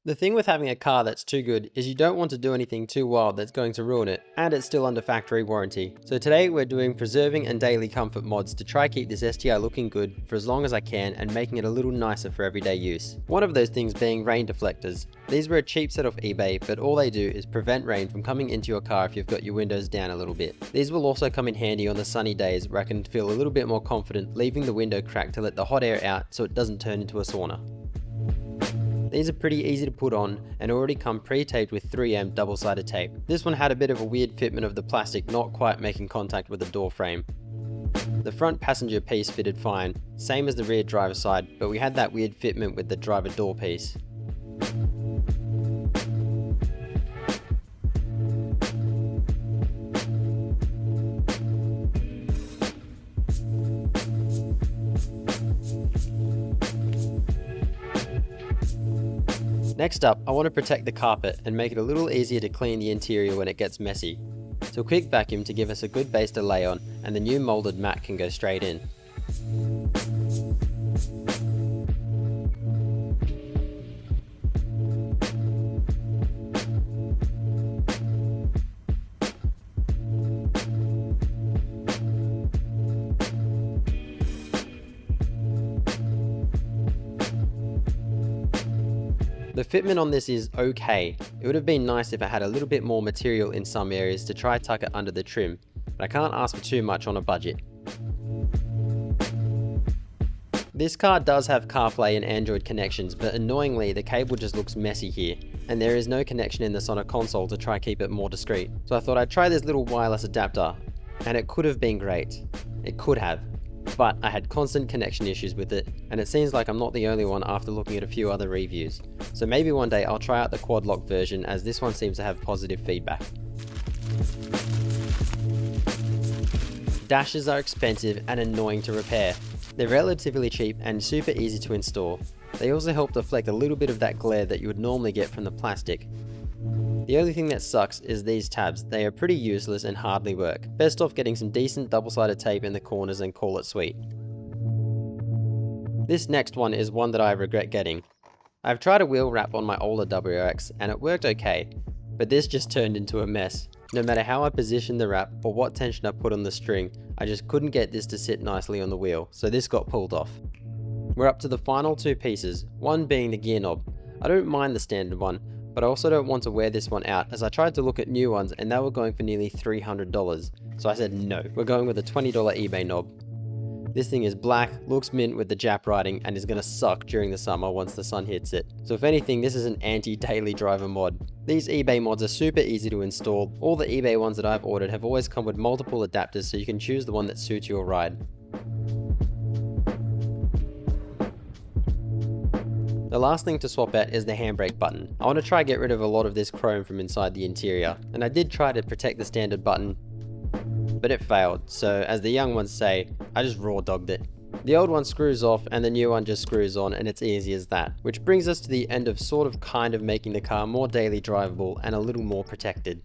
The thing with having a car that's too good is you don't want to do anything too wild that's going to ruin it, and it's still under factory warranty. So today we're doing preserving and daily comfort mods to try keep this STI looking good for as long as I can and making it a little nicer for everyday use. One of those things being rain deflectors. These were a cheap set off eBay, but all they do is prevent rain from coming into your car if you've got your windows down a little bit. These will also come in handy on the sunny days where I can feel a little bit more confident leaving the window cracked to let the hot air out so it doesn't turn into a sauna. These are pretty easy to put on and already come pre-taped with 3M double-sided tape. This one had a bit of a weird fitment of the plastic not quite making contact with the door frame. The front passenger piece fitted fine, same as the rear driver side, but we had that weird fitment with the driver door piece. Next up, I want to protect the carpet and make it a little easier to clean the interior when it gets messy. So a quick vacuum to give us a good base to lay on, and the new molded mat can go straight in. The fitment on this is okay. It would have been nice if it had a little bit more material in some areas to try tuck it under the trim, but I can't ask for too much on a budget. This car does have CarPlay and Android connections, but annoyingly the cable just looks messy here, and there is no connection in the center console to try keep it more discreet. So I thought I'd try this little wireless adapter, and it could have been great. It could have. But I had constant connection issues with it, and it seems like I'm not the only one after looking at a few other reviews. So maybe one day I'll try out the quad lock version, as this one seems to have positive feedback. Dashes are expensive and annoying to repair. They're relatively cheap and super easy to install. They also help deflect a little bit of that glare that you would normally get from the plastic. The only thing that sucks is these tabs. They are pretty useless and hardly work. Best off getting some decent double-sided tape in the corners and call it sweet. This next one is one that I regret getting. I've tried a wheel wrap on my older WRX and it worked okay, but this just turned into a mess. No matter how I positioned the wrap or what tension I put on the string, I just couldn't get this to sit nicely on the wheel, so this got pulled off. We're up to the final two pieces, one being the gear knob. I don't mind the standard one, but I also don't want to wear this one out, as I tried to look at new ones and they were going for nearly $300. So I said no, we're going with a $20 eBay knob. This thing is black, looks mint with the Jap writing, and is going to suck during the summer once the sun hits it. So if anything, this is an anti-daily driver mod. These eBay mods are super easy to install. All the eBay ones that I've ordered have always come with multiple adapters, so you can choose the one that suits your ride. The last thing to swap out is the handbrake button. I want to try get rid of a lot of this chrome from inside the interior, and I did try to protect the standard button, but it failed, so as the young ones say, I just raw dogged it. The old one screws off and the new one just screws on, and it's easy as that. Which brings us to the end of kind of making the car more daily drivable and a little more protected.